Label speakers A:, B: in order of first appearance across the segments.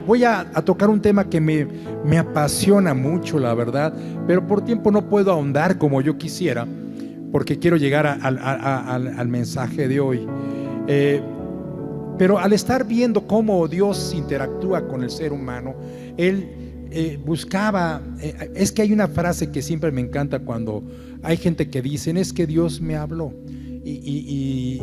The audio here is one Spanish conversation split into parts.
A: voy a tocar un tema que me apasiona mucho, la verdad, pero por tiempo no puedo ahondar como yo quisiera, porque quiero llegar al mensaje de hoy. Pero al estar viendo cómo Dios interactúa con el ser humano, Él buscaba, es que hay una frase que siempre me encanta cuando hay gente que dicen, es que Dios me habló, y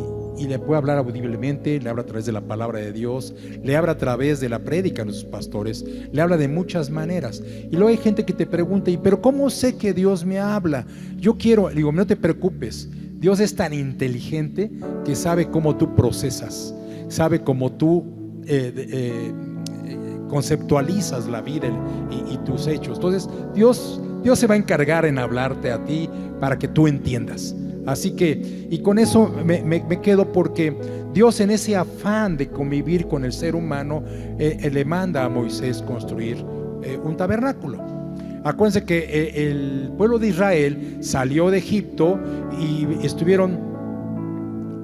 A: le puede hablar audiblemente, le habla a través de la palabra de Dios, le habla a través de la prédica de nuestros pastores, le habla de muchas maneras. Y luego hay gente que te pregunta, pero ¿cómo sé que Dios me habla? Yo quiero, digo, no te preocupes, Dios es tan inteligente que sabe cómo tú procesas, sabe cómo tú conceptualizas la vida y tus hechos. Entonces Dios se va a encargar en hablarte a ti para que tú entiendas. Así que, y con eso me quedo, porque Dios, en ese afán de convivir con el ser humano, le manda a Moisés construir un tabernáculo. Acuérdense que el pueblo de Israel salió de Egipto y estuvieron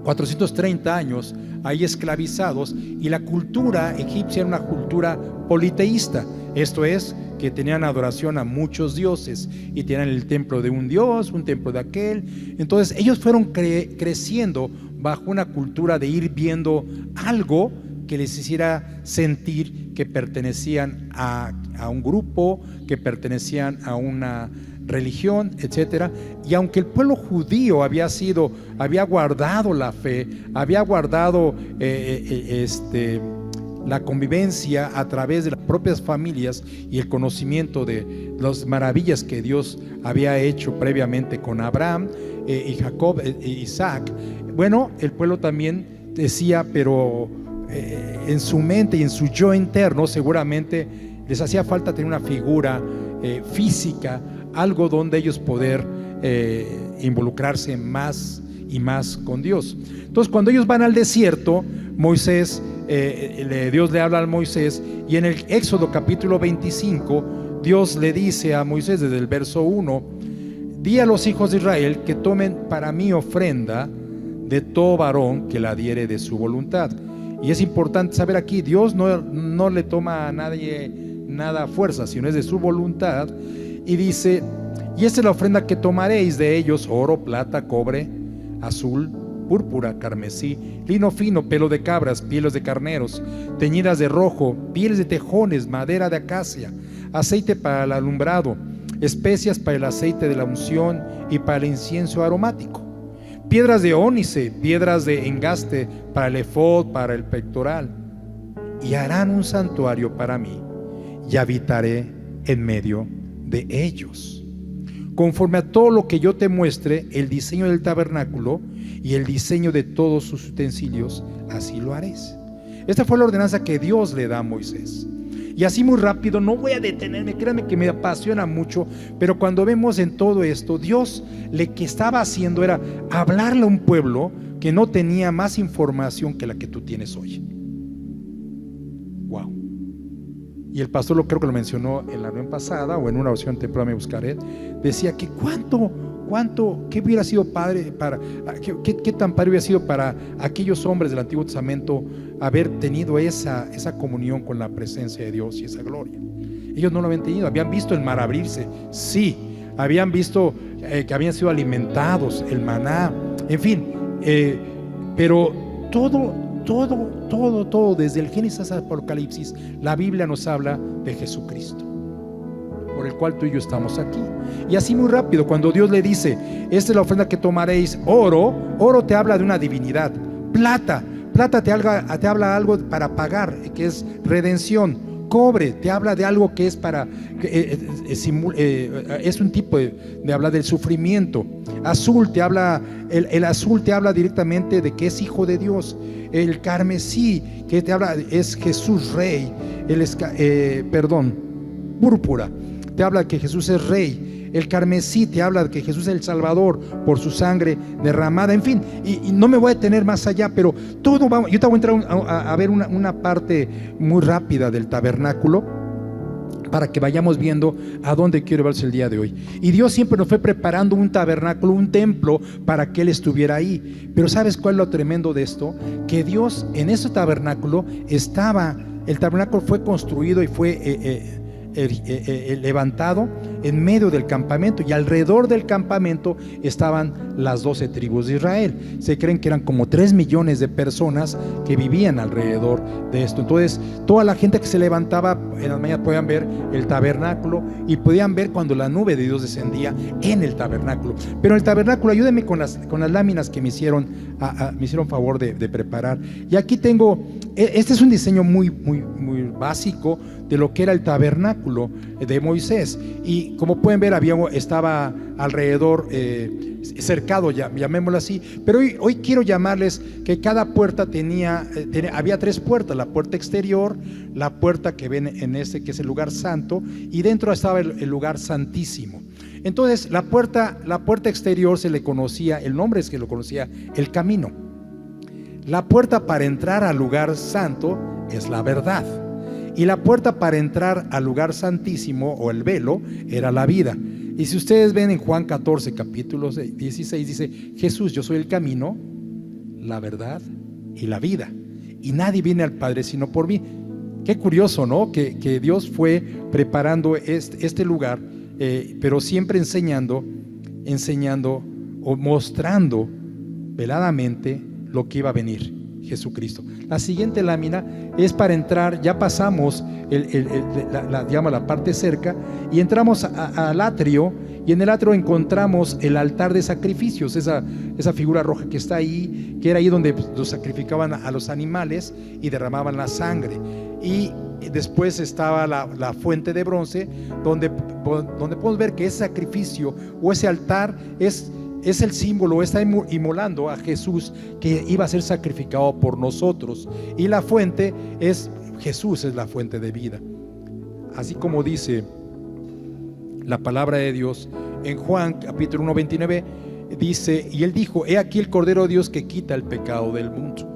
A: 430 años ahí esclavizados, y la cultura egipcia era una cultura politeísta. Esto es, que tenían adoración a muchos dioses y tenían el templo de un dios, un templo de aquel. Entonces ellos fueron creciendo bajo una cultura de ir viendo algo que les hiciera sentir que pertenecían a un grupo, que pertenecían a una religión, etcétera. Y aunque el pueblo judío había guardado la fe, había guardado la convivencia a través de las propias familias y el conocimiento de las maravillas que Dios había hecho previamente con Abraham y Jacob e Isaac, bueno, el pueblo también decía, pero en su mente y en su yo interno seguramente les hacía falta tener una figura física, algo donde ellos poder involucrarse más y más con Dios. Entonces, cuando ellos van al desierto, Moisés, Dios le habla a Moisés, y en el Éxodo capítulo 25 Dios le dice a Moisés desde el verso 1: di a los hijos de Israel que tomen para mí ofrenda de todo varón que la diere de su voluntad. Y es importante saber aquí, Dios no le toma a nadie nada a fuerza, sino es de su voluntad. Y dice: y esta es la ofrenda que tomaréis de ellos: oro, plata, cobre, azul, púrpura, carmesí, lino fino, pelo de cabras, pieles de carneros, teñidas de rojo, pieles de tejones, madera de acacia, aceite para el alumbrado, especias para el aceite de la unción y para el incienso aromático, piedras de ónice, piedras de engaste para el efod, para el pectoral. Y harán un santuario para mí, y habitaré en medio de ellos. Conforme a todo lo que yo te muestre, el diseño del tabernáculo y el diseño de todos sus utensilios, así lo haréis. Esta fue la ordenanza que Dios le da a Moisés. Y así muy rápido, no voy a detenerme, créanme que me apasiona mucho, pero cuando vemos en todo esto, Dios lo que estaba haciendo era hablarle a un pueblo que no tenía más información que la que tú tienes hoy. Wow. Y el pastor creo que lo mencionó en la reunión pasada, o en una oración temprana, me buscaré, decía que qué hubiera sido padre qué tan padre hubiera sido para aquellos hombres del Antiguo Testamento haber tenido esa comunión con la presencia de Dios y esa gloria. Ellos no lo habían tenido, habían visto el mar abrirse, sí, habían visto que habían sido alimentados, el maná, en fin, pero todo, desde el Génesis al Apocalipsis, la Biblia nos habla de Jesucristo, por el cual tú y yo estamos aquí. Y así muy rápido, cuando Dios le dice: esta es la ofrenda que tomaréis, oro te habla de una divinidad, plata te habla algo para pagar, que es redención. Cobre te habla de algo que es es un tipo de hablar del sufrimiento. Azul te habla, el azul te habla directamente de que es hijo de Dios. El carmesí que te habla es Jesús rey. Púrpura te habla de que Jesús es rey. El carmesí te habla de que Jesús es el Salvador por su sangre derramada. En fin, y no me voy a detener más allá, pero todo vamos. Yo te voy a entrar a ver una parte muy rápida del tabernáculo, para que vayamos viendo a dónde quiero verse el día de hoy. Y Dios siempre nos fue preparando un tabernáculo, un templo, para que Él estuviera ahí. Pero ¿sabes cuál es lo tremendo de esto? Que Dios en ese tabernáculo estaba el tabernáculo fue construido y fue levantado en medio del campamento, y alrededor del campamento estaban las 12 tribus de Israel. Se creen que eran como 3 millones de personas que vivían alrededor de esto. Entonces toda la gente que se levantaba en las mañanas podían ver el tabernáculo y podían ver cuando la nube de Dios descendía en el tabernáculo. Pero el tabernáculo, ayúdenme con las láminas que me hicieron favor de preparar. Y aquí tengo, este es un diseño muy básico de lo que era el tabernáculo de Moisés, y como pueden ver estaba alrededor cercado, llamémoslo así. Pero hoy quiero llamarles que cada puerta había 3 puertas: la puerta exterior, la puerta que ven en que es el lugar santo, y dentro estaba el lugar santísimo. Entonces la puerta exterior se le conocía, el nombre es que lo conocía, el camino. La puerta para entrar al lugar santo es la verdad, y la puerta para entrar al lugar santísimo, o el velo, era la vida. Y si ustedes ven en Juan 14, capítulo 16, dice: Jesús, yo soy el camino, la verdad y la vida, y nadie viene al Padre sino por mí. Qué curioso, ¿no? Que Dios fue preparando este lugar, pero siempre enseñando o mostrando veladamente lo que iba a venir: Jesucristo. La siguiente lámina es para entrar. Ya pasamos la parte cerca y entramos al atrio, y en el atrio encontramos el altar de sacrificios, esa figura roja que está ahí, que era ahí donde los sacrificaban a los animales y derramaban la sangre. Y después estaba la fuente de bronce, donde podemos ver que ese sacrificio o ese altar es el símbolo, está inmolando a Jesús, que iba a ser sacrificado por nosotros. Y la fuente Jesús es la fuente de vida. Así como dice la palabra de Dios en Juan capítulo 1:29, dice: y él dijo: he aquí el Cordero de Dios que quita el pecado del mundo.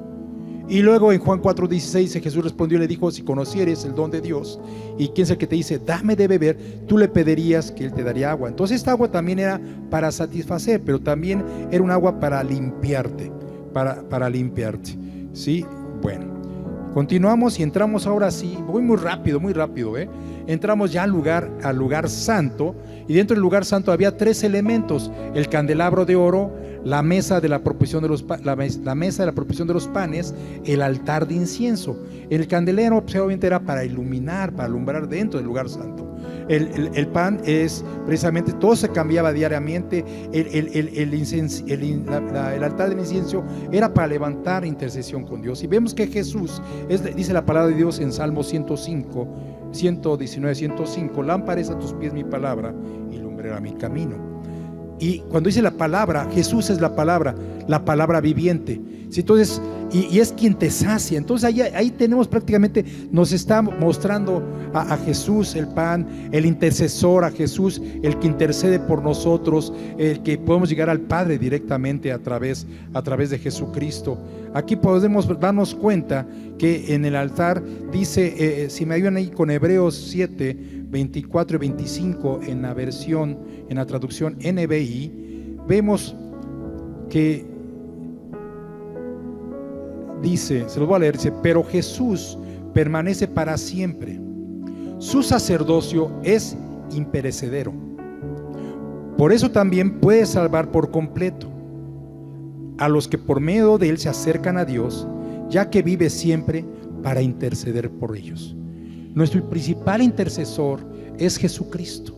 A: Y luego en Juan 4:16 Jesús respondió y le dijo: si conocieres el don de Dios, y quién es el que te dice dame de beber, tú le pedirías que él te daría agua. Entonces esta agua también era para satisfacer, pero también era un agua para limpiarte, para limpiarte. ¿Sí? Bueno, continuamos y entramos ahora sí, voy muy rápido, entramos ya al lugar santo, y dentro del lugar santo había 3 elementos: el candelabro de oro, la mesa de la proposición de los panes, el altar de incienso. El candelero obviamente era para iluminar, para alumbrar dentro del lugar santo. El pan es precisamente, todo se cambiaba diariamente. El altar del incienso era para levantar intercesión con Dios. Y vemos que Jesús dice la palabra de Dios en Salmo 119:105: lámpara es a tus pies mi palabra y lumbrera mi camino. Y cuando dice la palabra, Jesús es la palabra viviente. ¿Sí? Entonces, y es quien te sacia. Entonces ahí tenemos prácticamente, nos está mostrando a Jesús el pan, el intercesor, a Jesús el que intercede por nosotros, el que podemos llegar al Padre directamente a través de Jesucristo. Aquí podemos darnos cuenta que en el altar dice, si me ayudan ahí con Hebreos 7:24 y 25 en la traducción NBI, vemos que dice, se los voy a leer, dice: pero Jesús permanece para siempre, su sacerdocio es imperecedero, por eso también puede salvar por completo a los que por medio de él se acercan a Dios, ya que vive siempre para interceder por ellos. Nuestro principal intercesor es Jesucristo.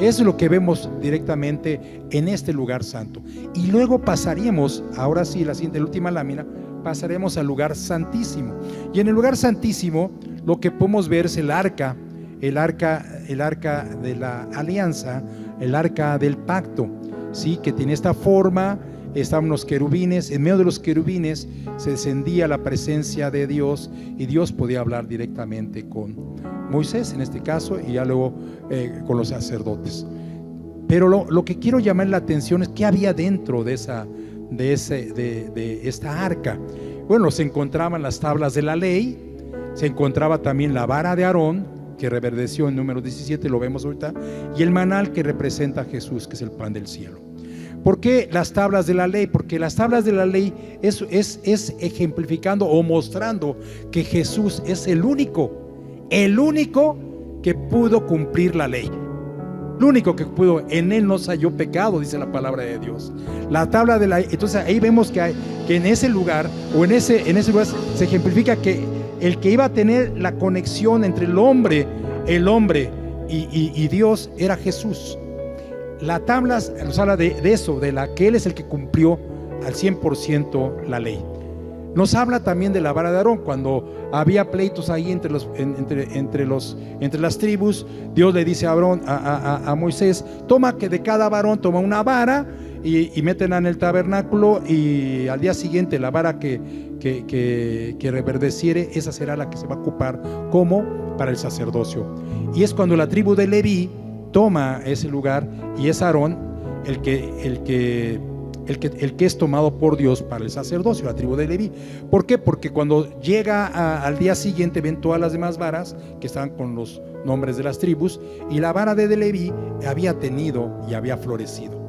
A: Es lo que vemos directamente en este lugar santo. Y luego pasaríamos, ahora sí, la última lámina, pasaremos al lugar santísimo. Y en el lugar santísimo lo que podemos ver es el arca de la alianza, el arca del pacto, ¿sí? Que tiene esta forma. Estaban los querubines, en medio de los querubines se descendía la presencia de Dios, y Dios podía hablar directamente con Moisés en este caso, y ya luego con los sacerdotes. Pero lo que quiero llamar la atención es qué había dentro de esta arca. Bueno, se encontraban las tablas de la ley, se encontraba también la vara de Aarón, que reverdeció en número 17, lo vemos ahorita, y el manal que representa a Jesús, que es el pan del cielo. ¿Por qué las tablas de la ley? Porque las tablas de la ley es ejemplificando o mostrando que Jesús es el único que pudo cumplir la ley. El único que pudo, en él no se halló pecado, dice la palabra de Dios. La tabla de la ley, entonces ahí vemos que en ese lugar, o en ese lugar se ejemplifica que el que iba a tener la conexión entre el hombre y Dios era Jesús. La tabla nos habla de eso, de que Él es el que cumplió al 100% la ley. Nos habla también de la vara de Aarón. Cuando había pleitos ahí entre las tribus, Dios le dice a Aarón, a Moisés, toma que de cada varón toma una vara y métenla en el tabernáculo, y al día siguiente la vara que reverdeciere, esa será la que se va a ocupar como para el sacerdocio. Y es cuando la tribu de Leví toma ese lugar, y es Aarón el que es tomado por Dios para el sacerdocio, la tribu de Leví. ¿Por qué? Porque cuando llega al día siguiente ven todas las demás varas que estaban con los nombres de las tribus, y la vara de Leví había tenido y había florecido.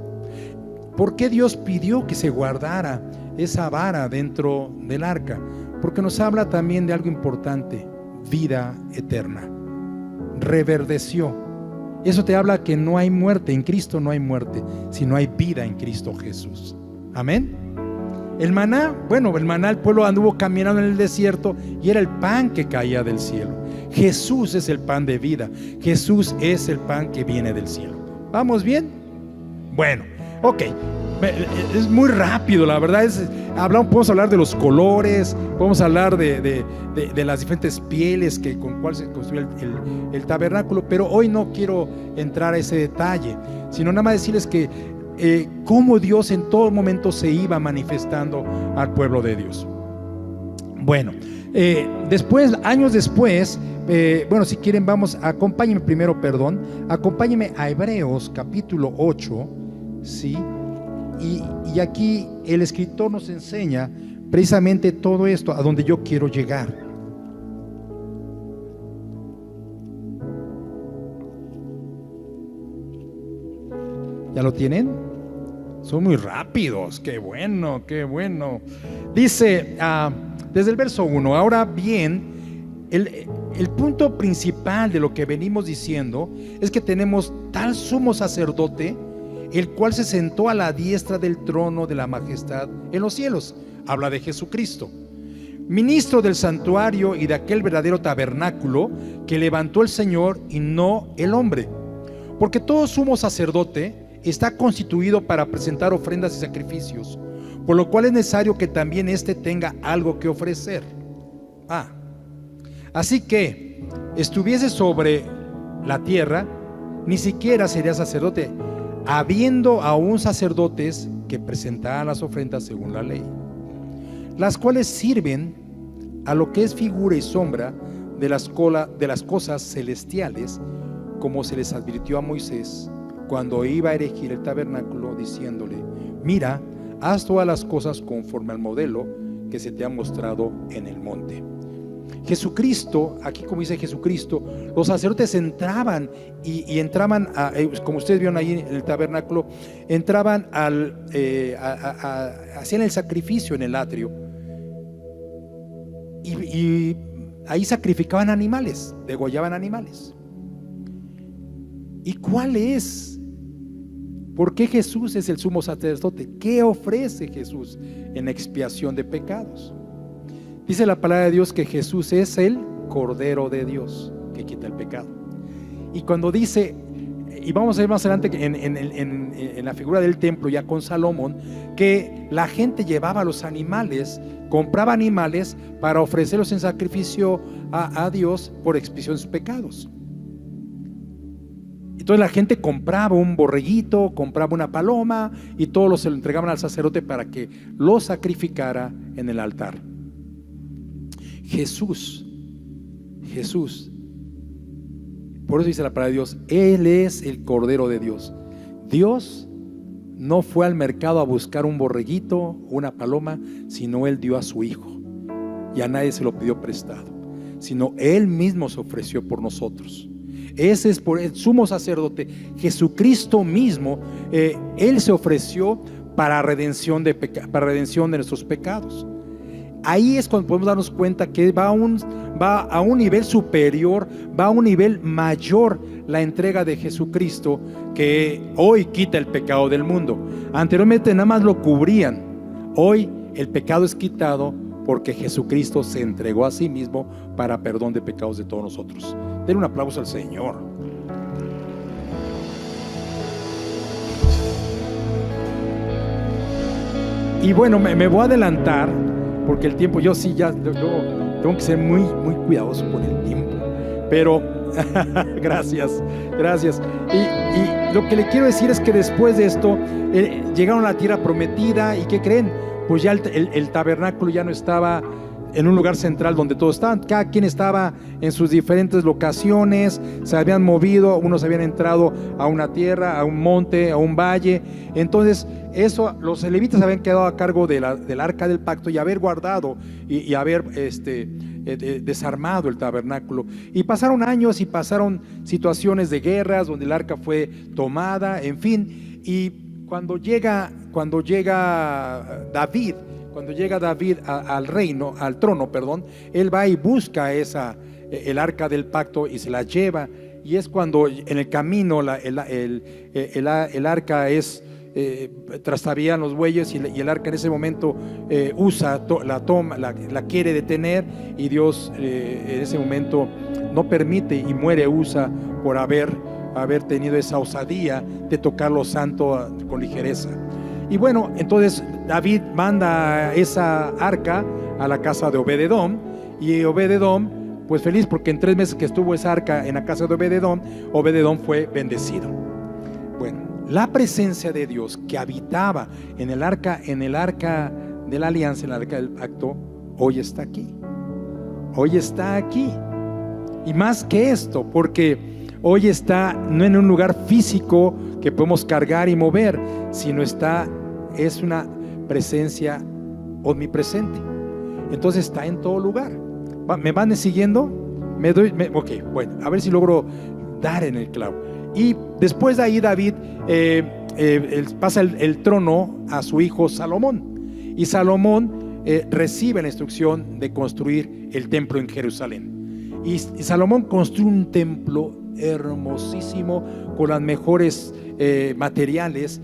A: ¿Por qué Dios pidió que se guardara esa vara dentro del arca? Porque nos habla también de algo importante: vida eterna. Reverdeció. Eso te habla que no hay muerte, en Cristo no hay muerte, sino hay vida en Cristo Jesús. Amén. El maná, el pueblo anduvo caminando en el desierto y era el pan que caía del cielo. Jesús es el pan de vida. Jesús es el pan que viene del cielo. ¿Vamos bien? Bueno, ok. Es muy rápido, la verdad. Podemos hablar de los colores, podemos hablar de las diferentes pieles con cuál se construye el tabernáculo, pero hoy no quiero entrar a ese detalle, sino nada más decirles que cómo Dios en todo momento se iba manifestando al pueblo de Dios. Bueno, años después, si quieren acompáñenme a Hebreos capítulo 8, ¿sí? Y aquí el escritor nos enseña precisamente todo esto, a donde yo quiero llegar. ¿Ya lo tienen? Son muy rápidos. Qué bueno, qué bueno. Dice desde el verso 1: ahora bien, el punto principal de lo que venimos diciendo es que tenemos tal sumo sacerdote, el cual se sentó a la diestra del trono de la majestad en los cielos. Habla de Jesucristo, ministro del santuario y de aquel verdadero tabernáculo que levantó el Señor y no el hombre. Porque todo sumo sacerdote está constituido para presentar ofrendas y sacrificios, por lo cual es necesario que también éste tenga algo que ofrecer. Así que estuviese sobre la tierra, ni siquiera sería sacerdote, habiendo aún sacerdotes que presentarán las ofrendas según la ley, las cuales sirven a lo que es figura y sombra de las cosas celestiales, como se les advirtió a Moisés cuando iba a erigir el tabernáculo, diciéndole: mira, haz todas las cosas conforme al modelo que se te ha mostrado en el monte. Jesucristo, aquí como dice Jesucristo, los sacerdotes entraban y entraban, como ustedes vieron ahí en el tabernáculo, entraban hacían el sacrificio en el atrio, y ahí sacrificaban animales, degollaban animales. ¿Y cuál es? ¿Por qué Jesús es el sumo sacerdote? ¿Qué ofrece Jesús en expiación de pecados? Dice la palabra de Dios que Jesús es el Cordero de Dios que quita el pecado. Y cuando dice, y vamos a ver más adelante en la figura del templo ya con Salomón, que la gente llevaba los animales, compraba animales para ofrecerlos en sacrificio a Dios por expiación de sus pecados. Entonces la gente compraba un borreguito, compraba una paloma, y todos se lo entregaban al sacerdote para que lo sacrificara en el altar. Jesús, por eso dice la palabra de Dios, Él es el Cordero de Dios. Dios no fue al mercado a buscar un borreguito, una paloma, sino Él dio a su Hijo, y a nadie se lo pidió prestado, sino Él mismo se ofreció por nosotros. Ese es por el sumo sacerdote, Jesucristo mismo. Él se ofreció para redención de nuestros pecados. Ahí es cuando podemos darnos cuenta que va a un nivel superior, va a un nivel mayor la entrega de Jesucristo, que hoy quita el pecado del mundo. Anteriormente nada más lo cubrían. Hoy el pecado es quitado porque Jesucristo se entregó a sí mismo para perdón de pecados de todos nosotros. Denle un aplauso al Señor. Y bueno, me voy a adelantar porque el tiempo, yo sí ya tengo que ser muy cuidadoso con el tiempo, pero gracias. Y lo que le quiero decir es que después de esto llegaron a la tierra prometida. ¿Y qué creen? Pues ya el tabernáculo ya no estaba en un lugar central donde todos estaban. Cada quien estaba en sus diferentes locaciones, se habían movido, unos habían entrado a una tierra, a un monte, a un valle. Entonces los levitas habían quedado a cargo del arca del pacto y haber guardado y haber desarmado el tabernáculo. Y pasaron años y pasaron situaciones de guerras donde el arca fue tomada, en fin. Y cuando llega David al reino, al trono, perdón, él va y busca el arca del pacto y se la lleva. Y es cuando en el camino el arca es trastabían los bueyes y el arca en ese momento la quiere detener, y Dios en ese momento no permite y muere Usa por haber tenido esa osadía de tocar lo santo con ligereza. Y bueno, entonces David manda esa arca a la casa de Obed-edom, y Obed-edom pues feliz porque en 3 meses que estuvo esa arca en la casa de Obed-edom fue bendecido. Bueno, la presencia de Dios que habitaba en el arca de la alianza, en el arca del pacto, hoy está aquí. Y más que esto, porque hoy está no en un lugar físico que podemos cargar y mover, sino es una presencia omnipresente. Entonces está en todo lugar. ¿Me van siguiendo? Ok, bueno, a ver si logro dar en el clavo. Y después de ahí David pasa el trono a su hijo Salomón. Y Salomón recibe la instrucción de construir el templo en Jerusalén. Y Salomón construye un templo hermosísimo con las mejores materiales.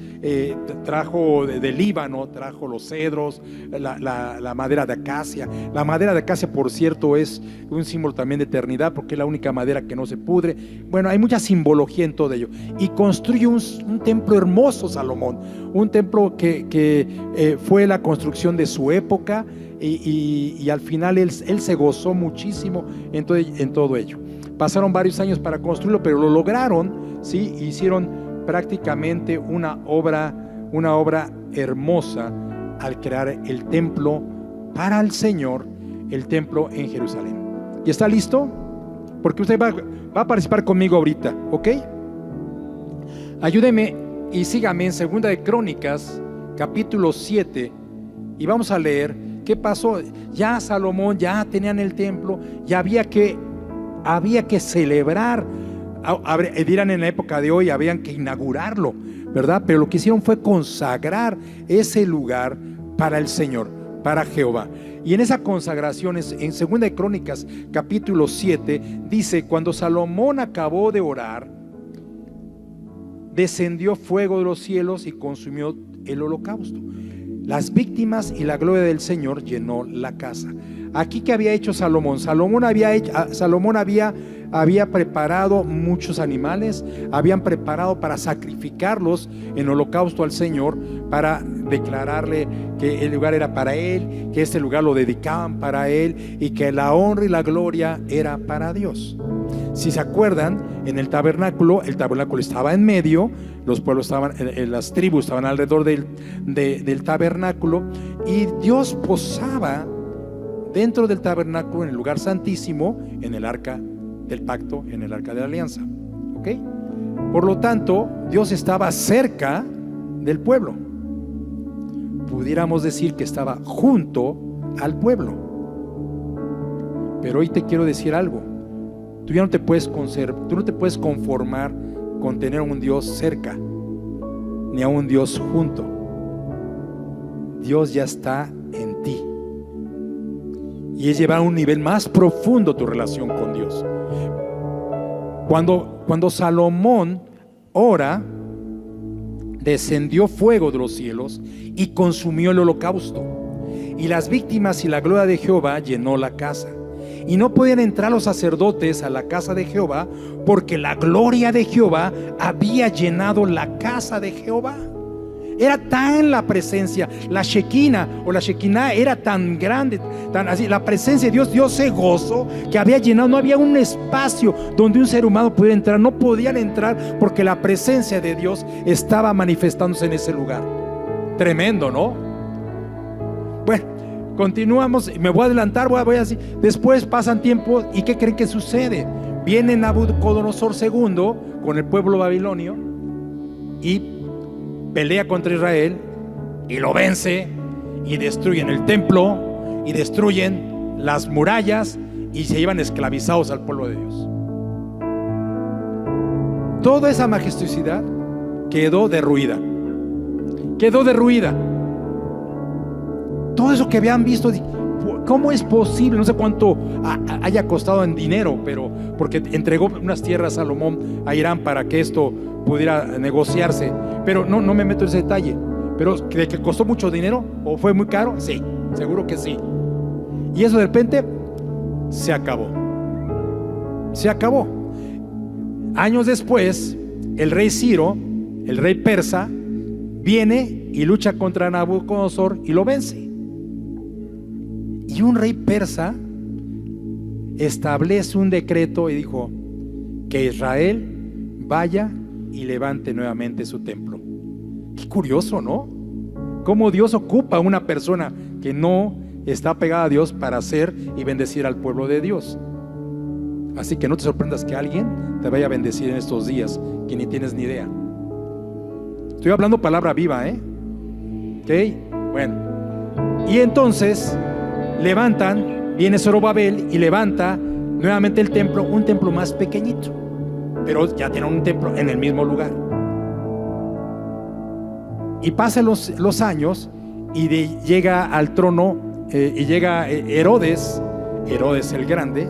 A: Trajo de Líbano, trajo los cedros, la madera de acacia. La madera de acacia, por cierto, es un símbolo también de eternidad, porque es la única madera que no se pudre. Bueno, hay mucha simbología en todo ello. Y construye un templo hermoso Salomón, un templo que fue la construcción de su época, y al final él se gozó muchísimo en todo ello. Pasaron varios años para construirlo, pero lo lograron, ¿sí? Hicieron prácticamente una obra hermosa al crear el templo para el Señor, el templo en Jerusalén. ¿Y está listo? Porque usted va a participar conmigo ahorita, ¿ok? Ayúdeme y sígame en 2 de Crónicas, capítulo 7, y vamos a leer qué pasó. Ya Salomón, ya tenían el templo, ya había que celebrar. Dirán en la época de hoy, habían que inaugurarlo, ¿verdad? Pero lo que hicieron fue consagrar ese lugar para el Señor, para Jehová. Y en esa consagración, en 2 de Crónicas capítulo 7, dice: cuando Salomón acabó de orar, descendió fuego de los cielos y consumió el holocausto, las víctimas, y la gloria del Señor llenó la casa. Aquí, ¿qué había hecho Salomón? Salomón había preparado muchos animales, habían preparado para sacrificarlos en holocausto al Señor, para declararle que el lugar era para Él, que este lugar lo dedicaban para Él, y que la honra y la gloria era para Dios. Si se acuerdan, en el tabernáculo estaba en medio, los pueblos estaban, las tribus estaban alrededor del tabernáculo, y Dios posaba dentro del tabernáculo, en el lugar santísimo, en el arca del pacto, en el arca de la alianza. ¿Ok? Por lo tanto, Dios estaba cerca del pueblo. Pudiéramos decir que estaba junto al pueblo. Pero hoy te quiero decir algo. Tú ya no te puedes tú no te puedes conformar con tener a un Dios cerca, ni a un Dios junto. Dios ya está en ti. Y es llevar a un nivel más profundo tu relación con Dios. Cuando Salomón ora, descendió fuego de los cielos y consumió el holocausto, y las víctimas y la gloria de Jehová llenó la casa. Y no podían entrar los sacerdotes a la casa de Jehová, porque la gloria de Jehová había llenado la casa de Jehová. Era tan la presencia, la Shekinah o la Shekinah era tan grande, tan así, la presencia de Dios se gozó que había llenado, no había un espacio donde un ser humano pudiera entrar, no podían entrar porque la presencia de Dios estaba manifestándose en ese lugar. Tremendo, ¿no? Bueno, continuamos, me voy a adelantar, voy así. Después pasan tiempos y ¿qué creen que sucede? Viene Nabucodonosor II con el pueblo babilonio y pelea contra Israel y lo vence, y destruyen el templo y destruyen las murallas y se llevan esclavizados al pueblo de Dios. Toda esa majestuosidad quedó derruida. Todo eso que habían visto, ¿cómo es posible? No sé cuánto haya costado en dinero, pero porque entregó unas tierras a Salomón a Irán para que esto pudiera negociarse, pero no me meto en ese detalle. Pero ¿de que costó mucho dinero o fue muy caro? Sí, seguro que sí. Y eso de repente se acabó. Años después, el rey Ciro, el rey persa, viene y lucha contra Nabucodonosor y lo vence. Y un rey persa establece un decreto y dijo que Israel vaya y levante nuevamente su templo. Qué curioso, ¿no? Cómo Dios ocupa a una persona que no está pegada a Dios para hacer y bendecir al pueblo de Dios. Así que no te sorprendas que alguien te vaya a bendecir en estos días que ni tienes ni idea. Estoy hablando palabra viva, ¿ok? Bueno, y entonces viene Zorobabel y levanta nuevamente el templo, un templo más pequeñito, pero ya tiene un templo en el mismo lugar. Y pasan los años y llega al trono y llega Herodes el grande,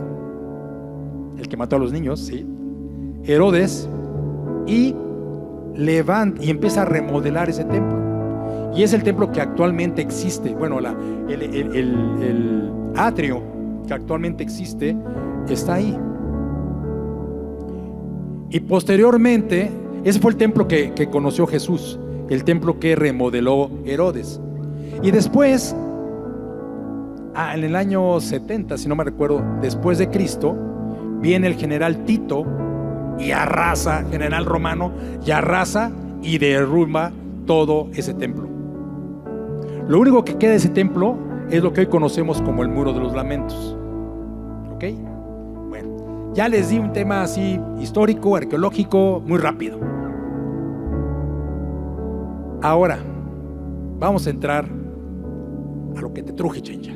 A: el que mató a los niños, ¿sí? Herodes, y levanta y empieza a remodelar ese templo. Y es el templo que actualmente existe. Bueno, el atrio que actualmente existe está ahí. Y posteriormente, ese fue el templo que conoció Jesús, el templo que remodeló Herodes. Y después, en el año 70, si no me recuerdo, después de Cristo, viene el general Tito y arrasa, general romano, y arrasa y derrumba todo ese templo. Lo único que queda de ese templo es lo que hoy conocemos como el Muro de los Lamentos. ¿Ok? Bueno, ya les di un tema así histórico, arqueológico, muy rápido. Ahora vamos a entrar a lo que te truje, chencha.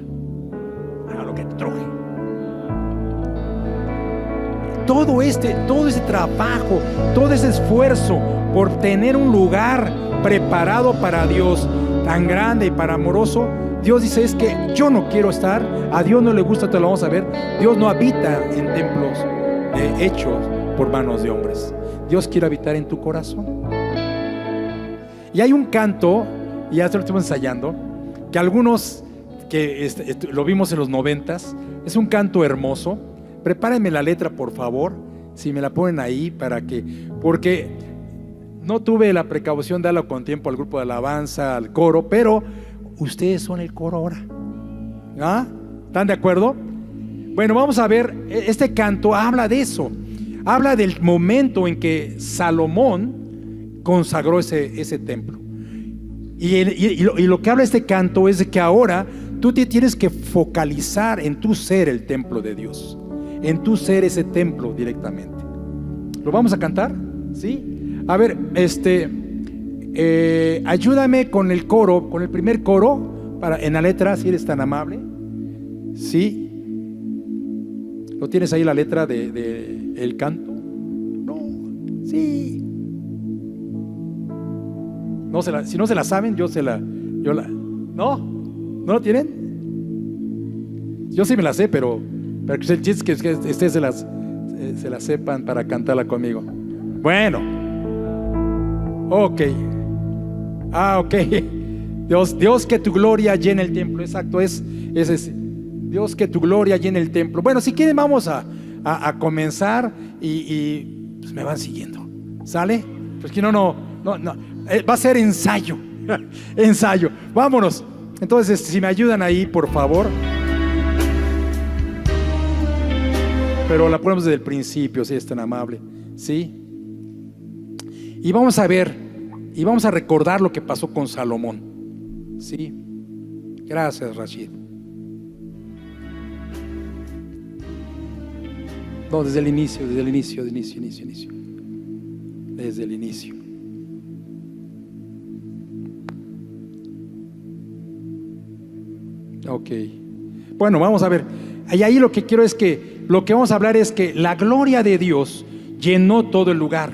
A: A lo que te truje. Todo ese trabajo, todo ese esfuerzo por tener un lugar preparado para Dios tan grande y para amoroso, Dios dice: es que yo no quiero estar, a Dios no le gusta, te lo vamos a ver. Dios no habita en templos hechos por manos de hombres. Dios quiere habitar en tu corazón. Y hay un canto, y ya lo estamos ensayando, que algunos que lo vimos en los 90s, es un canto hermoso. Prepárenme la letra, por favor, si me la ponen ahí, porque no tuve la precaución de darlo con tiempo al grupo de alabanza, al coro, pero ustedes son el coro ahora. ¿Están de acuerdo? Bueno, vamos a ver, este canto habla de eso, habla del momento en que Salomón consagró ese templo. Y lo que habla este canto es de que ahora tú te tienes que focalizar en tu ser el templo de Dios, en tu ser ese templo directamente. ¿Lo vamos a cantar? ¿Sí? A ver, ayúdame con el coro, con el primer coro, en la letra, si eres tan amable. ¿Sí? ¿Lo tienes ahí la letra de el canto? No, sí. No si no se la saben, ¿no? ¿No lo tienen? Yo sí me la sé, pero el chiste es que ustedes se la sepan para cantarla conmigo. Bueno, ok. Ok. Dios, que tu gloria llene el templo. Exacto, es Dios, que tu gloria llene el templo. Bueno, si quieren vamos a comenzar y pues me van siguiendo. ¿Sale? Pues que no. Va a ser ensayo. Ensayo. Vámonos. Entonces, si me ayudan ahí, por favor. Pero la ponemos desde el principio, si es tan amable. ¿Sí? Y vamos a ver, y vamos a recordar lo que pasó con Salomón. ¿Sí? Gracias, Rashid. No, desde el inicio. Desde el inicio. Ok. Bueno, vamos a ver. Ahí lo que quiero es que lo que vamos a hablar es que la gloria de Dios llenó todo el lugar.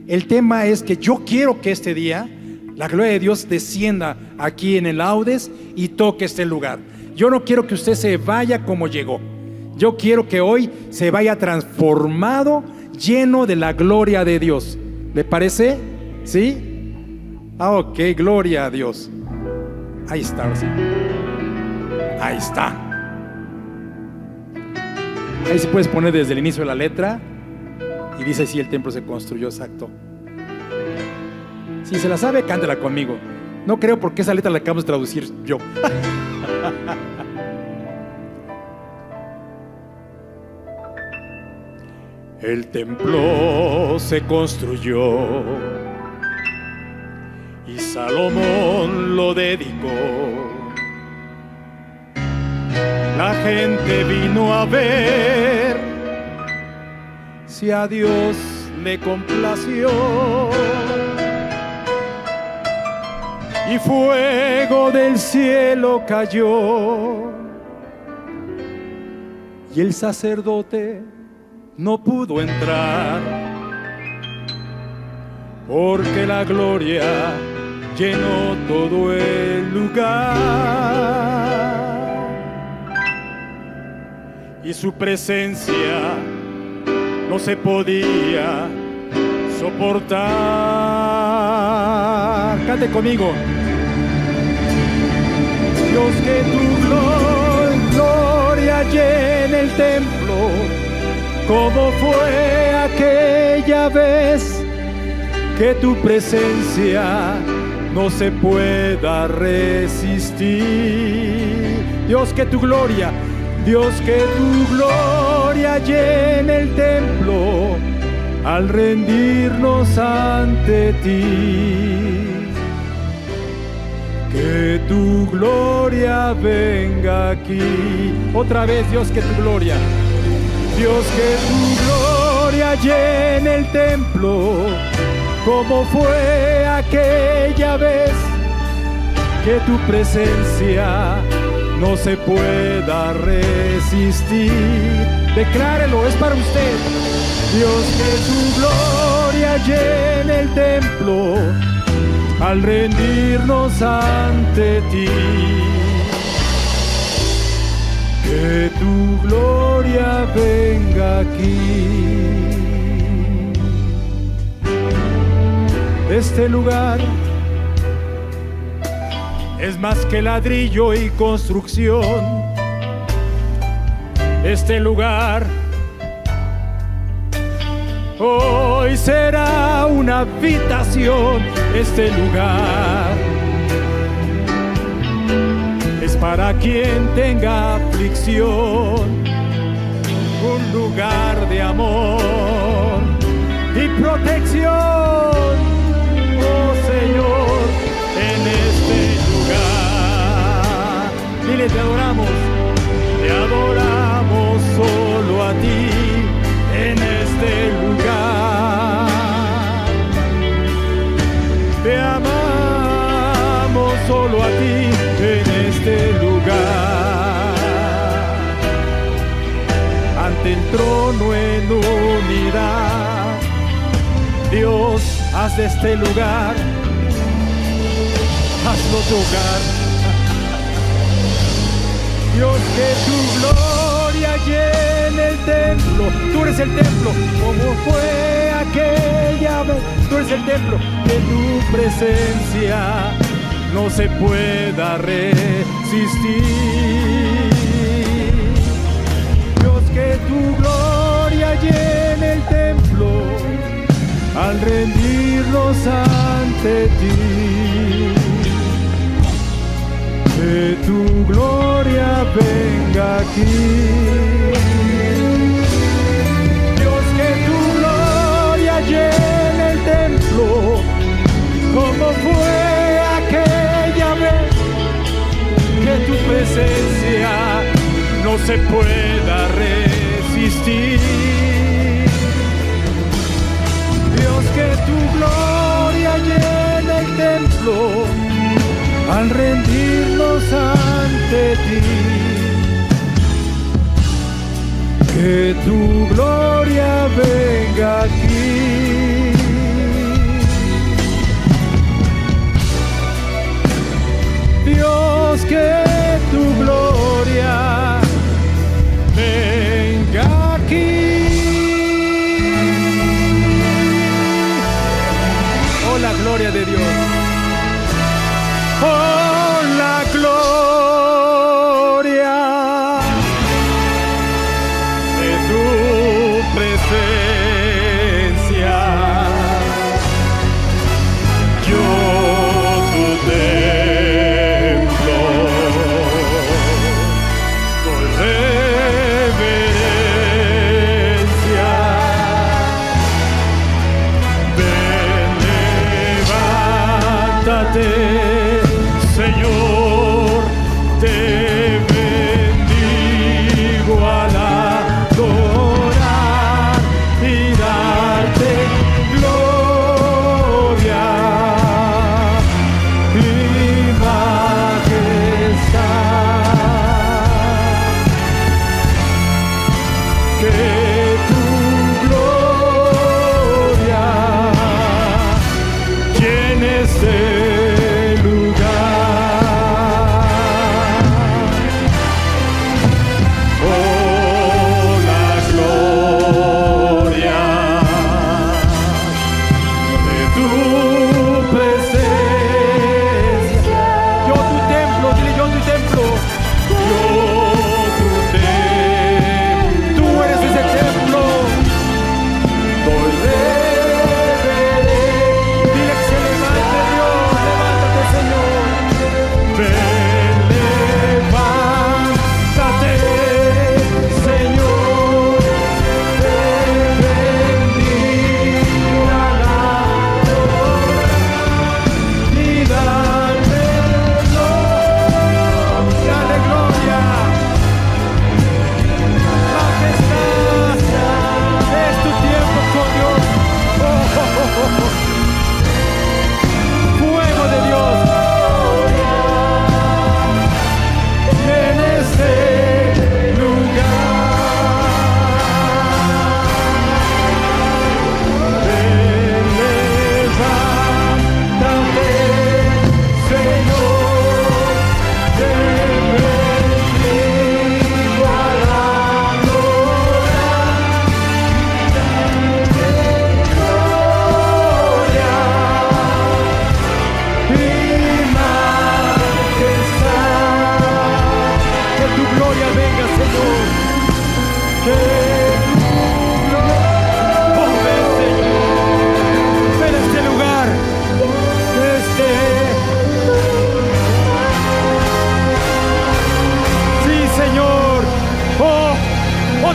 A: El tema es que yo quiero que este día la gloria de Dios descienda aquí en el Audes y toque este lugar. Yo no quiero que usted se vaya como llegó. Yo quiero que hoy se vaya transformado, lleno de la gloria de Dios. ¿Le parece? ¿Sí? Ok, gloria a Dios. Ahí está. ¿Sí? Ahí está. Ahí se puedes poner desde el inicio de la letra y dice si el templo se construyó, exacto. Si se la sabe, cántela conmigo. No creo porque esa letra la acabo de traducir yo. El templo se construyó y Salomón lo dedicó. La gente vino a ver si a Dios le complació. Y fuego del cielo cayó. Y el sacerdote no pudo entrar, porque la gloria llenó todo el lugar. Y su presencia no se podía soportar. Cante conmigo. Dios, que tu gloria llene el templo, como fue aquella vez, que tu presencia no se pueda resistir. Dios, que tu gloria llene el templo al rendirnos ante ti. Que tu gloria venga aquí. Otra vez, Dios, que tu gloria. Dios, que tu gloria llene el templo, como fue aquella vez, que tu presencia no se pueda resistir. Declárelo, es para usted. Dios, que tu gloria llene el templo al rendirnos ante ti. Que tu gloria venga aquí. Este lugar es más que ladrillo y construcción. Este lugar hoy será una habitación. Este lugar es para quien tenga aflicción, un lugar de amor y protección. Oh Señor, en este lugar, dile, te adoramos solo a ti en este lugar. Te amamos solo a ti en este lugar. Ante el haz de este lugar, hazlo tu hogar. Dios, que tu gloria llene el templo. Tú eres el templo, como fue aquella vez. Tú eres el templo, que tu presencia no se pueda resistir. Dios, que tu gloria llene el templo al rendirnos ante ti. Que tu gloria venga aquí. Dios, que tu gloria llene el templo, como fue aquella vez. Que tu presencia no se pueda resistir. Dios, que tu gloria llene el templo al rendirnos ante ti. Que tu gloria venga aquí. Dios, que tu gloria venga aquí. Oh, la gloria de Dios. Oh, la gloria de tu presencia. Yo tu templo doy reverencia. Ven, levántate, Señor, te bendigo al adorar y darte gloria y majestad. Que tu gloria llene este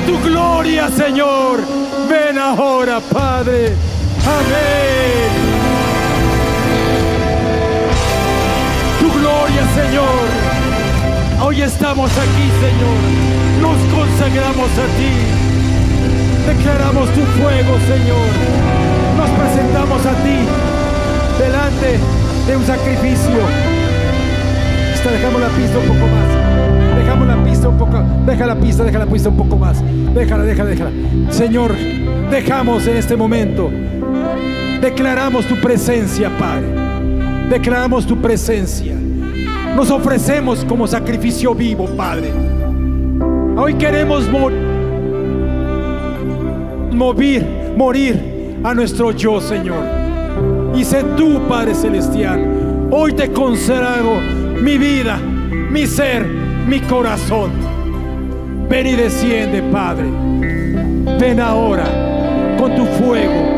A: tu gloria, Señor. Ven ahora, Padre. Amén. Tu gloria, Señor. Hoy estamos aquí, Señor. Nos consagramos a ti. Declaramos tu fuego, Señor. Nos presentamos a ti delante de un sacrificio. Dejamos la pista un poco más. Dejamos la pista un poco. Deja la pista un poco más. Déjala. Señor, dejamos en este momento Declaramos tu presencia, Padre. Declaramos tu presencia. Nos ofrecemos como sacrificio vivo, Padre. Hoy queremos morir a nuestro yo, Señor. Y sé tú, Padre Celestial. Hoy te consagro mi vida, mi ser, mi corazón. Ven y desciende, Padre. Ven ahora con tu fuego.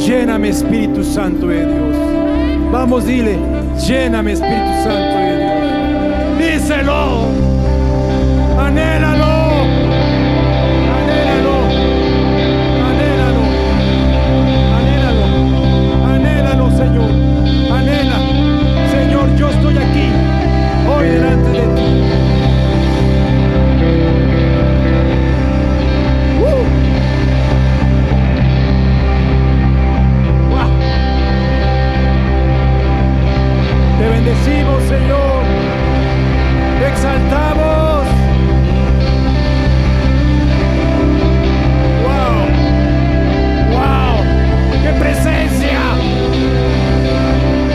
A: Lléname, Espíritu Santo de Dios. Vamos, dile: lléname, Espíritu Santo de Dios. Díselo. Anhélalo. Anhélalo. Anhélalo. Anhélalo. Anhélalo, Señor. Anhela. Señor, yo estoy aquí hoy delante de ti. Te bendecimos, Señor. Te exaltamos. Wow. Wow. ¡Qué presencia!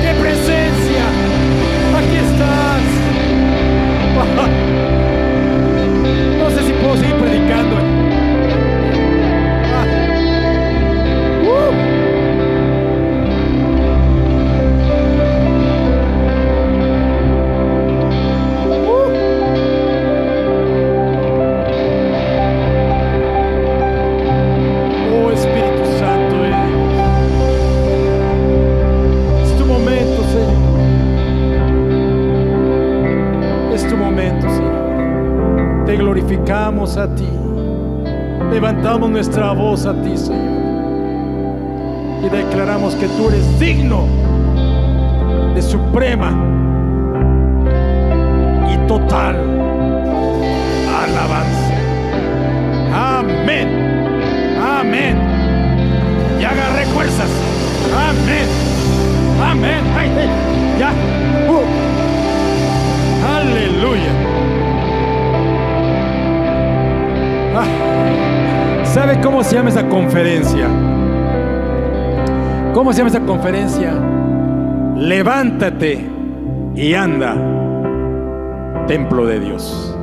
A: ¡Qué presencia! Aquí estás. No sé si puedo seguir predicando. Glorificamos a ti, levantamos nuestra voz a ti, Señor, y declaramos que tú eres digno de suprema y total alabanza. Amén, amén. Y agarré fuerzas. Amén, amén. Ay, ay, ya. Aleluya. ¿Sabe cómo se llama esa conferencia? ¿Cómo se llama esa conferencia? Levántate y anda, templo de Dios.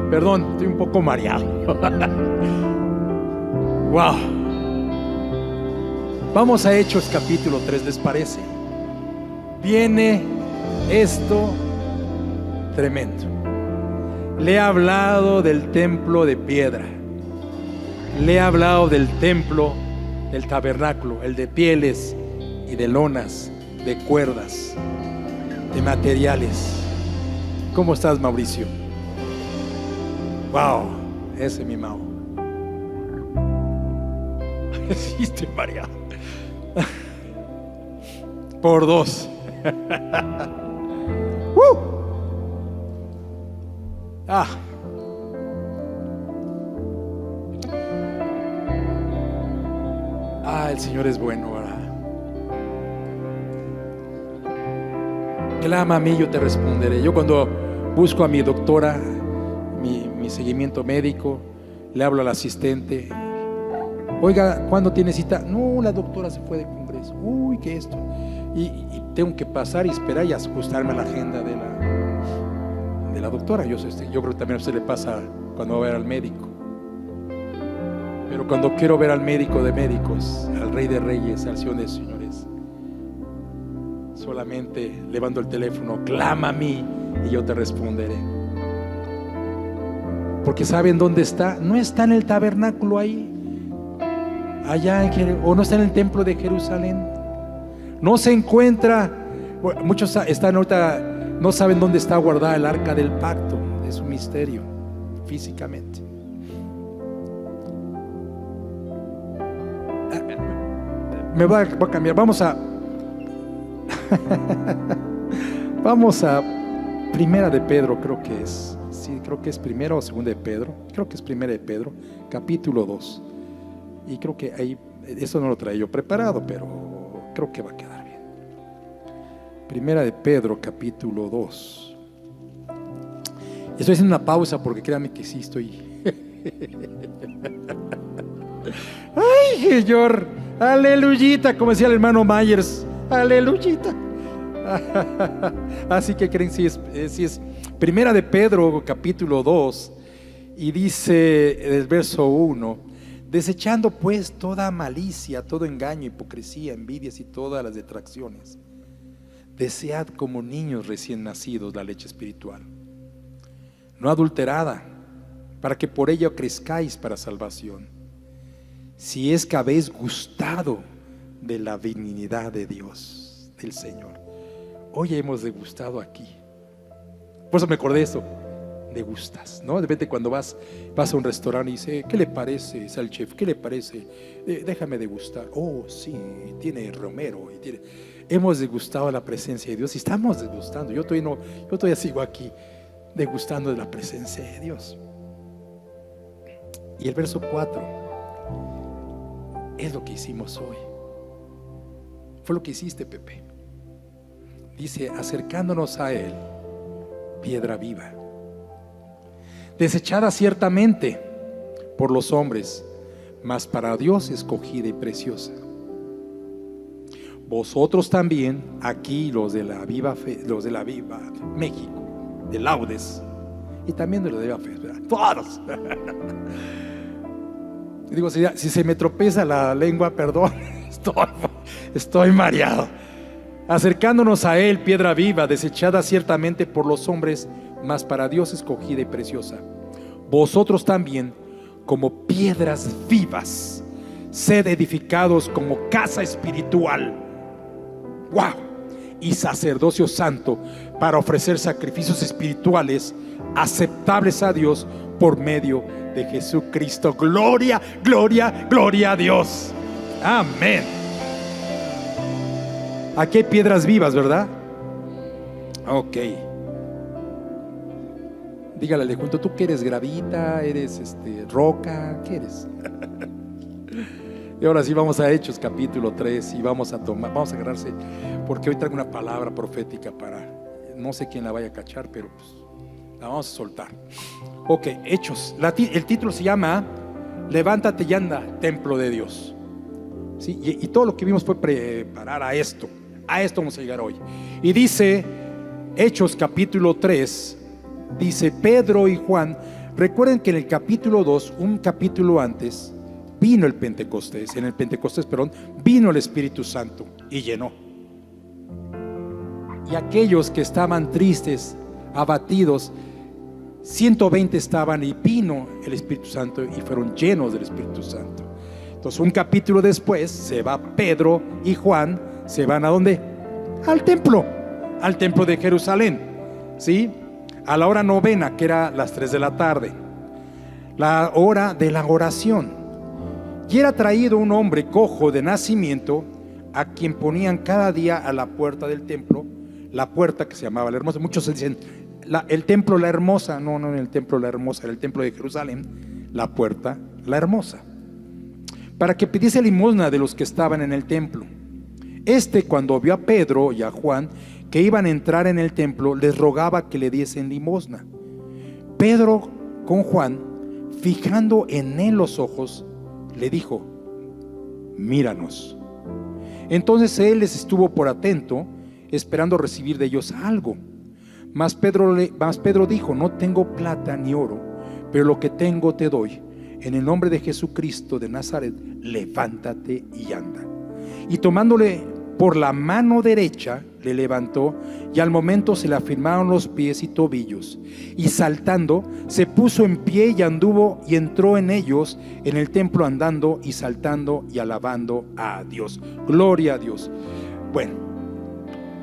A: Perdón, estoy un poco mareado. Wow. Vamos a Hechos capítulo 3, ¿les parece? Viene esto tremendo. Le he hablado del templo de piedra. Le he hablado del templo, del tabernáculo, el de pieles y de lonas, de cuerdas, de materiales. ¿Cómo estás, Mauricio? Wow, ese es mi Mau. Sí, estoy mareado. Por dos. El Señor es bueno, ¿verdad? Clama a mí, yo te responderé. Yo cuando busco a mi doctora, mi seguimiento médico, le hablo al asistente: oiga, ¿cuándo tiene cita? No, la doctora se fue de congreso. Uy, ¿qué esto? Y tengo que pasar y esperar y ajustarme a la agenda de la doctora. Yo creo que también a usted le pasa cuando va a ver al médico. Pero cuando quiero ver al médico de médicos, al Rey de Reyes, al Señor de Señores, solamente levanto el teléfono: clama a mí y yo te responderé. Porque ¿saben dónde está? No está en el tabernáculo ahí, allá o no está en el templo de Jerusalén. No se encuentra. Muchos están ahorita, no saben dónde está guardada el arca del pacto. Es un misterio físicamente. Me voy a cambiar. Vamos a Primera de Pedro, creo que es. Sí, creo que es Primera o Segunda de Pedro. Creo que es Primera de Pedro, capítulo 2. Y creo que ahí, eso no lo traía yo preparado, pero creo que va a quedar bien. Primera de Pedro, capítulo 2. Estoy haciendo una pausa porque créanme que sí estoy Señor, aleluyita, como decía el hermano Myers, aleluyita. Así que creen, si es Primera de Pedro, capítulo 2, y dice el verso 1: desechando pues toda malicia, todo engaño, hipocresía, envidias y todas las detracciones, desead como niños recién nacidos la leche espiritual, no adulterada, para que por ella crezcáis para salvación, si es que habéis gustado de la benignidad de Dios, del Señor. Hoy hemos degustado aquí. Por eso me acordé de eso. Degustas, ¿no? De repente cuando vas a un restaurante y dice: ¿qué le parece? Dice al chef: ¿qué le parece? Déjame degustar. Oh, sí, tiene romero y tiene... Hemos degustado la presencia de Dios y estamos degustando. Yo todavía sigo aquí degustando de la presencia de Dios. Y el verso 4 es lo que hicimos hoy. Fue lo que hiciste, Pepe. Dice: acercándonos a Él, piedra viva, desechada ciertamente por los hombres, mas para Dios escogida y preciosa. Vosotros también, aquí los de la Viva Fe, los de la Viva México, de Laudes, y también de los de Viva Fe, ¿verdad? Todos. Digo, si se me tropieza la lengua, perdón, estoy mareado. Acercándonos a Él, piedra viva, desechada ciertamente por los hombres, mas para Dios escogida y preciosa. Vosotros también, como piedras vivas, sed edificados como casa espiritual, ¡wow!, y sacerdocio santo, para ofrecer sacrificios espirituales aceptables a Dios por medio de Jesucristo. Gloria, gloria, gloria a Dios. Amén. Aquí hay piedras vivas, ¿verdad? Ok. Dígale al junto: ¿tú qué eres? ¿Gravita? ¿Eres roca? ¿Qué eres? Y ahora sí vamos a Hechos capítulo 3 y vamos a agarrarse, porque hoy traigo una palabra profética para, no sé quién la vaya a cachar, pero pues la vamos a soltar. Ok, Hechos. El título se llama Levántate y anda, templo de Dios. ¿Sí? Y todo lo que vimos fue preparar a esto. A esto vamos a llegar hoy. Y dice Hechos capítulo 3, dice: Pedro y Juan. Recuerden que en el capítulo 2, un capítulo antes, vino el Pentecostés. En el Pentecostés, vino el Espíritu Santo y llenó. Y aquellos que estaban tristes, abatidos, 120 estaban, y vino el Espíritu Santo y fueron llenos del Espíritu Santo. Entonces, un capítulo después, se va Pedro y Juan. ¿Se van a dónde? Al templo de Jerusalén, ¿sí? A la hora novena, que era las 3 de la tarde, la hora de la oración. Y era traído un hombre cojo de nacimiento, a quien ponían cada día a la puerta del templo, la puerta que se llamaba la Hermosa. Muchos dicen el templo la Hermosa. No, en el templo la Hermosa, era el templo de Jerusalén, la puerta la Hermosa, para que pidiese limosna de los que estaban en el templo. Cuando vio a Pedro y a Juan que iban a entrar en el templo, les rogaba que le diesen limosna. Pedro con Juan, fijando en él los ojos, le dijo: míranos. Entonces él les estuvo por atento, esperando recibir de ellos algo. Mas Pedro dijo: no tengo plata ni oro, pero lo que tengo te doy. En el nombre de Jesucristo de Nazaret, levántate y anda. Y tomándole por la mano derecha, le levantó, y al momento se le afirmaron los pies y tobillos, y saltando se puso en pie y anduvo y entró en ellos en el templo, andando y saltando y alabando a Dios. Gloria a Dios. Bueno,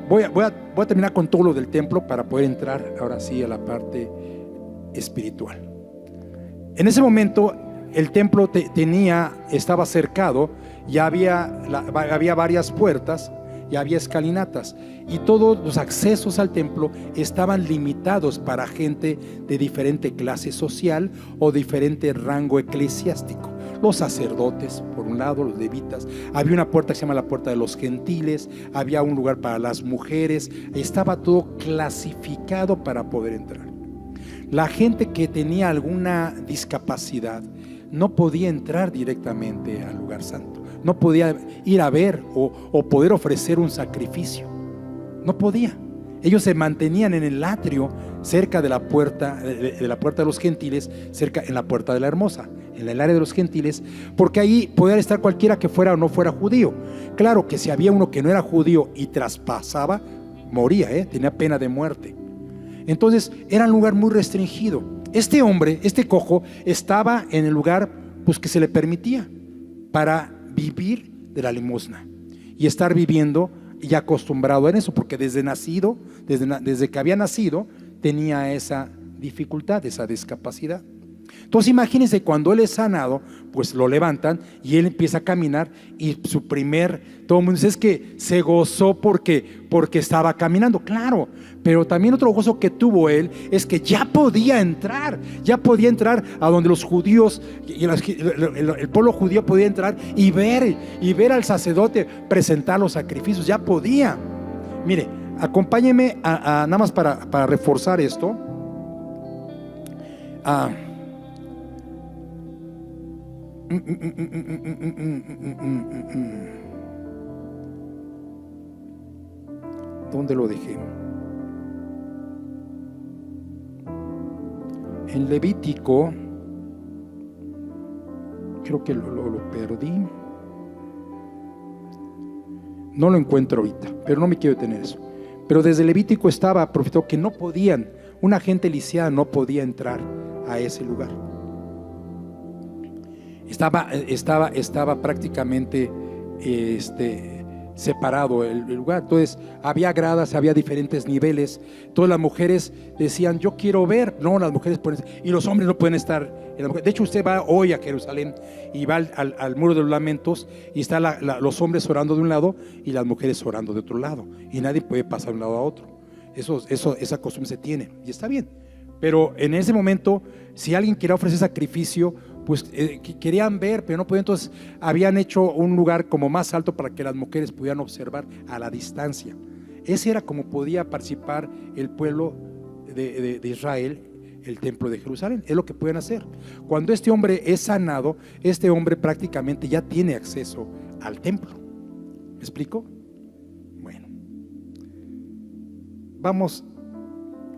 A: voy a terminar con todo lo del templo para poder entrar ahora sí a la parte espiritual. En ese momento el templo estaba cercado, ya había varias puertas, ya había escalinatas, y todos los accesos al templo estaban limitados para gente de diferente clase social o diferente rango eclesiástico. Los sacerdotes, por un lado, los levitas. Había una puerta que se llama la puerta de los gentiles, había un lugar para las mujeres. Estaba todo clasificado para poder entrar. La gente que tenía alguna discapacidad no podía entrar directamente al lugar santo, no podía ir a ver o poder ofrecer un sacrificio, no podía. Ellos se mantenían en el atrio, cerca de la puerta de los gentiles, cerca en la puerta de la Hermosa, en el área de los gentiles, porque ahí podía estar cualquiera que fuera o no fuera judío. Claro que si había uno que no era judío y traspasaba, moría, tenía pena de muerte. Entonces era un lugar muy restringido. Este hombre, este cojo, estaba en el lugar pues que se le permitía para vivir de la limosna y estar viviendo y acostumbrado en eso, porque desde que había nacido, tenía esa dificultad, esa discapacidad. Entonces imagínense, cuando él es sanado, pues lo levantan y él empieza a caminar, y todo el mundo dice, es que se gozó porque estaba caminando, claro, pero también otro gozo que tuvo él es que ya podía entrar a donde los judíos y el pueblo judío podía entrar y ver al sacerdote presentar los sacrificios, ya podía. Mire, acompáñeme nada más para reforzar esto. ¿Dónde lo dejé? En Levítico, creo que lo perdí. No lo encuentro ahorita, pero no me quiero detener eso. Pero desde Levítico estaba profetizado que no podían, una gente lisiada no podía entrar a ese lugar. Estaba prácticamente separado el lugar. Entonces había gradas, había diferentes niveles. Todas las mujeres decían, yo quiero ver. No, las mujeres pueden, y los hombres no pueden estar. De hecho, usted va hoy a Jerusalén y va al muro de los lamentos, y están los hombres orando de un lado y las mujeres orando de otro lado, y nadie puede pasar de un lado a otro. Esa costumbre se tiene y está bien. Pero en ese momento, si alguien quería ofrecer sacrificio, pues querían ver, pero no podían. Entonces habían hecho un lugar como más alto para que las mujeres pudieran observar a la distancia. Ese era como podía participar el pueblo de Israel, el templo de Jerusalén. Es lo que pueden hacer. Cuando este hombre es sanado, este hombre prácticamente ya tiene acceso al templo. ¿Me explico? Bueno, vamos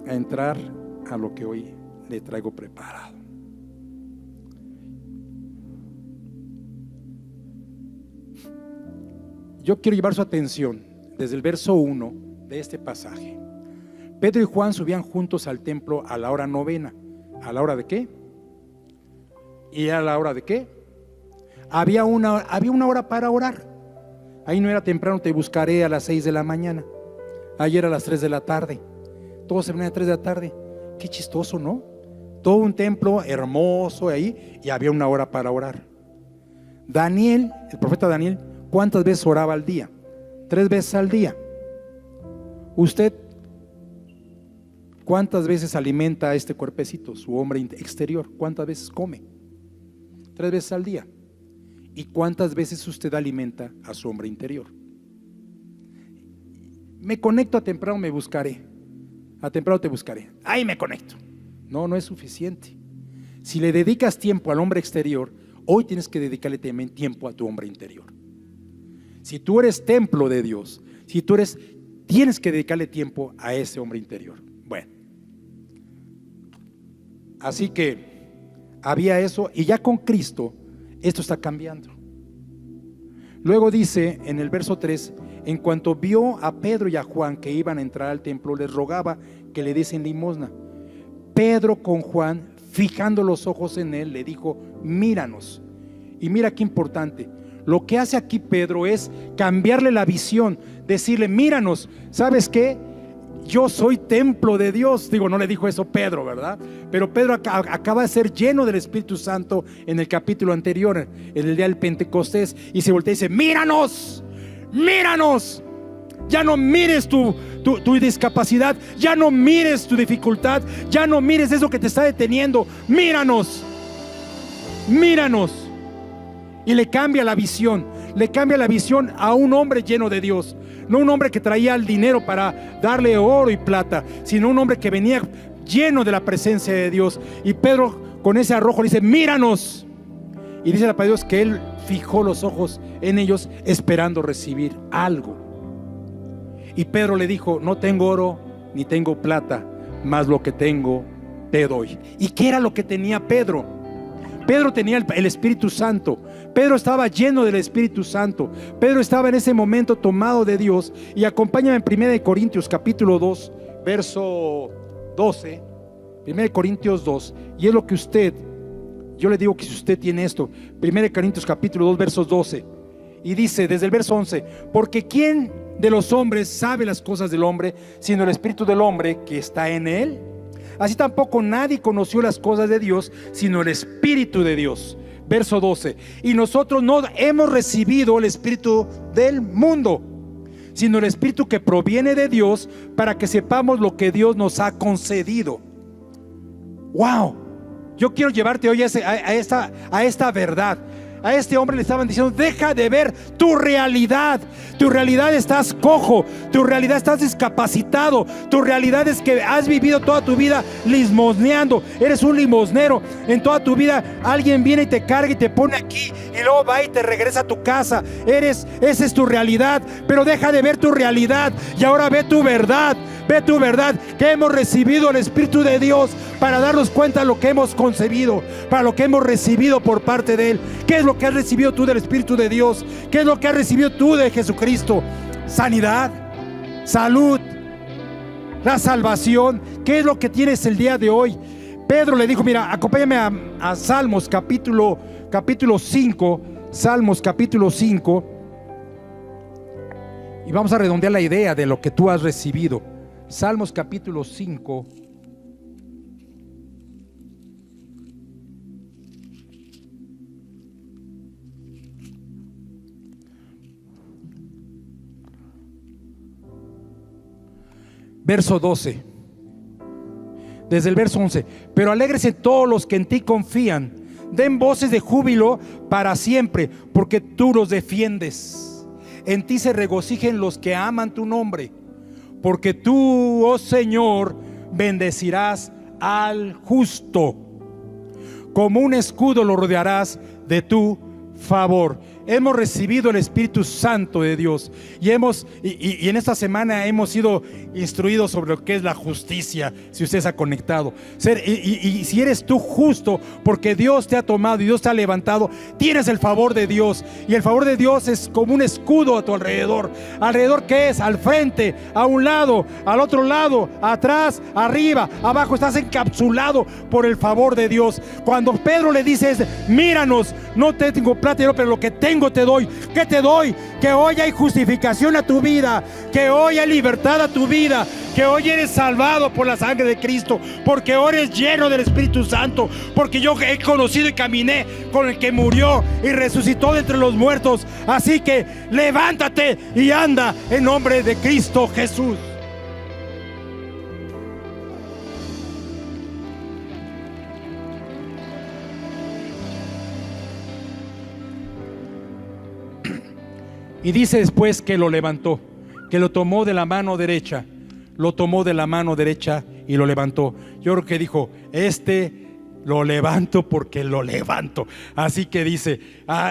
A: a entrar a lo que hoy le traigo preparado. Yo quiero llevar su atención desde el verso 1 de este pasaje. Pedro y Juan subían juntos al templo a la hora novena. ¿A la hora de qué? ¿Y a la hora de qué? Había una hora para orar. Ahí no era temprano, te buscaré a las 6 de la mañana. Ayer a las 3 de la tarde. Todos se venían a las 3 de la tarde. Qué chistoso, ¿no? Todo un templo hermoso ahí, y había una hora para orar. Daniel, el profeta Daniel, ¿cuántas veces oraba al día? 3 veces al día. ¿Usted cuántas veces alimenta a este cuerpecito, su hombre exterior? ¿Cuántas veces come? 3 veces al día. ¿Y cuántas veces usted alimenta a su hombre interior? Me conecto a temprano, me buscaré. A temprano te buscaré. Ahí me conecto. No es suficiente. Si le dedicas tiempo al hombre exterior, hoy tienes que dedicarle también tiempo a tu hombre interior. Si tú eres templo de Dios, tienes que dedicarle tiempo a ese hombre interior. Bueno, así que había eso, y ya con Cristo esto está cambiando. Luego dice en el verso 3: en cuanto vio a Pedro y a Juan que iban a entrar al templo, les rogaba que le diesen limosna. Pedro con Juan, fijando los ojos en él, le dijo: míranos. Y mira qué importante, lo que hace aquí Pedro es cambiarle la visión, decirle: míranos, ¿sabes qué? Yo soy templo de Dios. Digo, no le dijo eso Pedro, ¿verdad? Pero Pedro acaba de ser lleno del Espíritu Santo en el capítulo anterior, en el día del Pentecostés, y se voltea y dice: míranos, míranos. Ya no mires tu discapacidad, ya no mires tu dificultad, ya no mires eso que te está deteniendo. Míranos, míranos. Y le cambia la visión a un hombre lleno de Dios. No un hombre que traía el dinero para darle oro y plata, sino un hombre que venía lleno de la presencia de Dios. Y Pedro, con ese arrojo, le dice: míranos. Y dice la palabra de Dios que él fijó los ojos en ellos esperando recibir algo. Y Pedro le dijo: no tengo oro ni tengo plata, mas lo que tengo te doy. ¿Y qué era lo que tenía Pedro? Pedro tenía el Espíritu Santo. Pedro estaba lleno del Espíritu Santo. Pedro estaba en ese momento tomado de Dios. Y acompáñame en 1 Corintios capítulo 2 verso 12. 1 Corintios 2. Y es lo que yo le digo que si usted tiene esto, 1 Corintios capítulo 2 versos 12. Y dice desde el verso 11: porque ¿quién de los hombres sabe las cosas del hombre, sino el Espíritu del hombre que está en él? Así tampoco nadie conoció las cosas de Dios, sino el Espíritu de Dios. Verso 12: y nosotros no hemos recibido el Espíritu del mundo, sino el Espíritu que proviene de Dios, para que sepamos lo que Dios nos ha concedido. Wow. Yo quiero llevarte hoy a esta verdad. A este hombre le estaban diciendo: deja de ver tu realidad. Tu realidad estás cojo, tu realidad estás discapacitado, tu realidad es que has vivido toda tu vida limosneando. Eres un limosnero. En toda tu vida alguien viene y te carga y te pone aquí, y luego va y te regresa a tu casa. Esa es tu realidad. Pero deja de ver tu realidad y ahora ve tu verdad. Ve tu verdad, que hemos recibido el Espíritu de Dios para darnos cuenta de lo que hemos concebido, para lo que hemos recibido por parte de Él. ¿Qué es lo que has recibido tú del Espíritu de Dios? ¿Qué es lo que has recibido tú de Jesucristo? Sanidad, salud, la salvación. ¿Qué es lo que tienes el día de hoy? Pedro le dijo: mira, acompáñame a Salmos capítulo 5. Salmos capítulo 5. Y vamos a redondear la idea de lo que tú has recibido. Salmos capítulo 5. Verso 12. Desde el verso 11: pero alégrese todos los que en ti confían, den voces de júbilo para siempre, porque tú los defiendes. En ti se regocijen los que aman tu nombre, porque tú, oh Señor, bendecirás al justo. Como un escudo lo rodearás de tu favor. Hemos recibido el Espíritu Santo de Dios y en esta semana hemos sido instruidos sobre lo que es la justicia. Si usted se ha conectado, y si eres tú justo, porque Dios te ha tomado y Dios te ha levantado, tienes el favor de Dios. Y el favor de Dios es como un escudo a tu alrededor. ¿Alrededor qué es? Al frente, a un lado, al otro lado, atrás, arriba, abajo. Estás encapsulado por el favor de Dios. Cuando Pedro le dice: míranos, no te tengo plata y oro, pero lo que tengo te doy. ¿Qué te doy? Que hoy hay justificación a tu vida, que hoy hay libertad a tu vida, que hoy eres salvado por la sangre de Cristo, porque hoy eres lleno del Espíritu Santo, porque yo he conocido y caminé con el que murió y resucitó de entre los muertos. Así que levántate y anda en nombre de Cristo Jesús. Y dice después que lo levantó, que lo tomó de la mano derecha, y lo levantó. Yo creo que dijo: lo levanto porque lo levanto. Así que dice: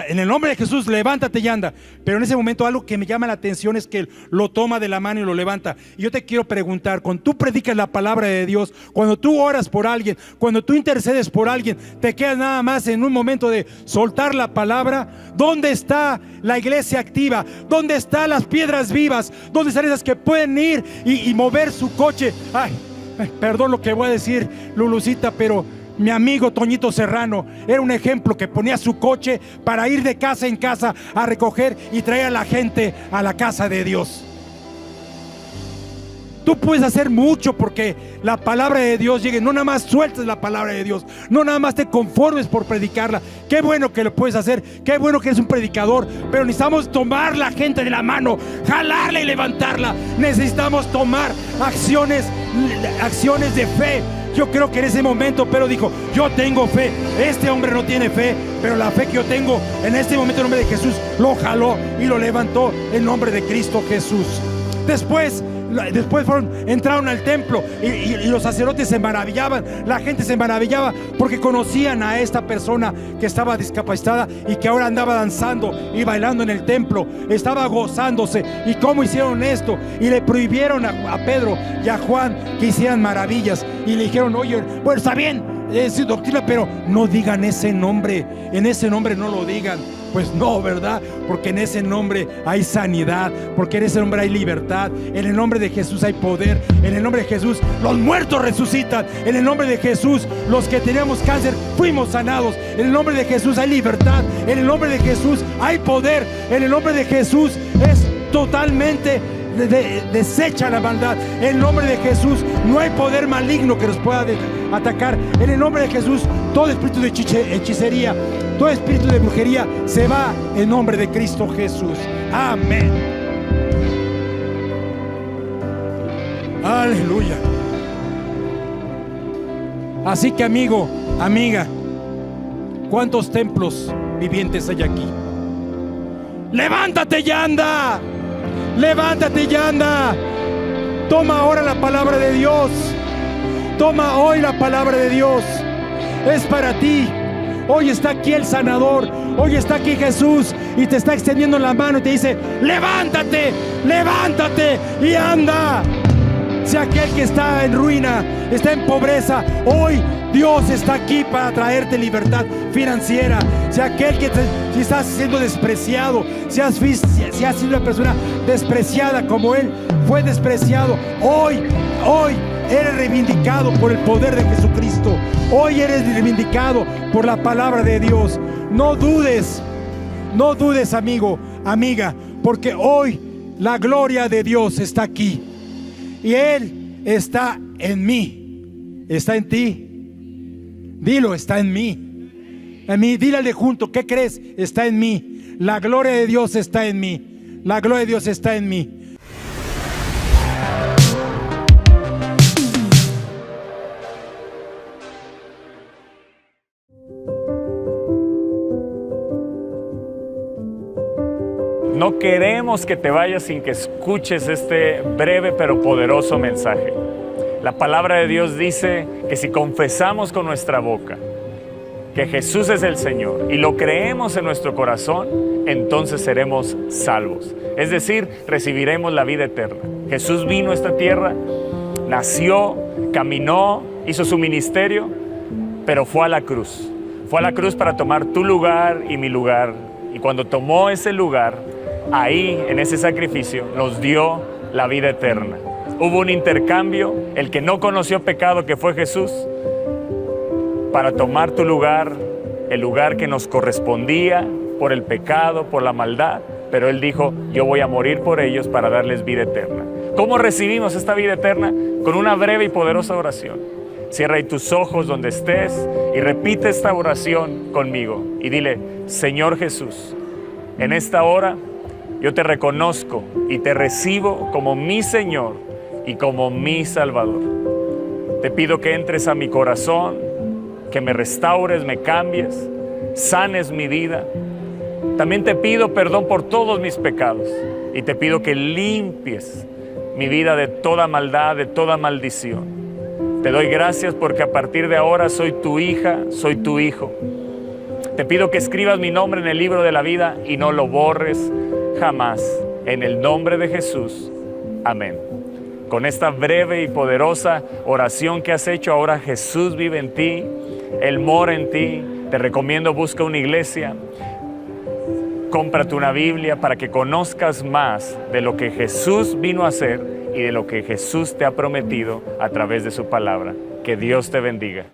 A: en el nombre de Jesús, levántate y anda. Pero en ese momento algo que me llama la atención es que él lo toma de la mano y lo levanta. Y yo te quiero preguntar: cuando tú predicas la palabra de Dios, cuando tú oras por alguien, cuando tú intercedes por alguien, te quedas nada más en un momento de soltar la palabra. ¿Dónde está la iglesia activa? ¿Dónde están las piedras vivas? ¿Dónde están esas que pueden ir y mover su coche? Perdón lo que voy a decir, Lulucita, pero mi amigo Toñito Serrano era un ejemplo, que ponía su coche para ir de casa en casa a recoger y traer a la gente a la casa de Dios. Tú puedes hacer mucho porque la palabra de Dios llegue. No nada más sueltes la palabra de Dios, no nada más te conformes por predicarla. Qué bueno que lo puedes hacer, qué bueno que eres un predicador, pero necesitamos tomar la gente de la mano, jalarla y levantarla. Necesitamos tomar acciones de fe. Yo creo que en ese momento Pedro dijo: yo tengo fe. Este hombre no tiene fe, pero la fe que yo tengo en este momento, en nombre de Jesús, lo jaló y lo levantó en nombre de Cristo Jesús. Después Después entraron al templo y los sacerdotes se maravillaban, la gente se maravillaba porque conocían a esta persona que estaba discapacitada y que ahora andaba danzando y bailando en el templo, estaba gozándose. ¿Y cómo hicieron esto? Y le prohibieron a Pedro y a Juan que hicieran maravillas, y le dijeron: oye, bueno, está bien, es doctrina, pero no digan ese nombre, en ese nombre no lo digan. Pues no, ¿verdad? Porque en ese nombre hay sanidad, porque en ese nombre hay libertad, en el nombre de Jesús hay poder, en el nombre de Jesús los muertos resucitan, en el nombre de Jesús los que teníamos cáncer fuimos sanados, en el nombre de Jesús hay libertad, en el nombre de Jesús hay poder, en el nombre de Jesús es totalmente desecha la maldad. En el nombre de Jesús no hay poder maligno que nos pueda atacar. En el nombre de Jesús todo espíritu de hechicería, todo espíritu de brujería se va en nombre de Cristo Jesús. Amén. Aleluya. Así que, amigo, amiga, ¿cuántos templos vivientes hay aquí? ¡Levántate y anda! ¡Levántate y anda! Toma ahora la palabra de Dios. Toma hoy la palabra de Dios. Es para ti. Hoy está aquí el sanador. Hoy está aquí Jesús y te está extendiendo la mano y te dice: levántate, levántate y anda. Si aquel que está en ruina, está en pobreza, hoy Dios está aquí para traerte libertad financiera. Si aquel que si estás siendo despreciado, si has sido una persona despreciada como Él fue despreciado, hoy eres reivindicado por el poder de Jesucristo. Hoy eres reivindicado por la palabra de Dios. No dudes, amigo, amiga, porque hoy la gloria de Dios está aquí. Y Él está en mí. ¿Está en ti? Dilo: está en mí. En mí. Dile al de junto: ¿qué crees? Está en mí. La gloria de Dios está en mí. La gloria de Dios está en mí.
B: No queremos que te vayas sin que escuches este breve pero poderoso mensaje. La palabra de Dios dice que si confesamos con nuestra boca que Jesús es el Señor y lo creemos en nuestro corazón, entonces seremos salvos. Es decir, recibiremos la vida eterna. Jesús vino a esta tierra, nació, caminó, hizo su ministerio, pero fue a la cruz. Fue a la cruz para tomar tu lugar y mi lugar. Y cuando tomó ese lugar, ahí, en ese sacrificio, nos dio la vida eterna. Hubo un intercambio, el que no conoció pecado, que fue Jesús, para tomar tu lugar, el lugar que nos correspondía por el pecado, por la maldad, pero Él dijo: yo voy a morir por ellos para darles vida eterna. ¿Cómo recibimos esta vida eterna? Con una breve y poderosa oración. Cierra ahí tus ojos donde estés y repite esta oración conmigo y dile: Señor Jesús, en esta hora yo te reconozco y te recibo como mi Señor y como mi Salvador. Te pido que entres a mi corazón, que me restaures, me cambies, sanes mi vida. También te pido perdón por todos mis pecados y te pido que limpies mi vida de toda maldad, de toda maldición. Te doy gracias porque a partir de ahora soy tu hija, soy tu hijo. Te pido que escribas mi nombre en el libro de la vida y no lo borres jamás. En el nombre de Jesús. Amén. Con esta breve y poderosa oración que has hecho, ahora Jesús vive en ti, Él mora en ti. Te recomiendo, busca una iglesia, cómprate una Biblia para que conozcas más de lo que Jesús vino a hacer y de lo que Jesús te ha prometido a través de su palabra. Que Dios te bendiga.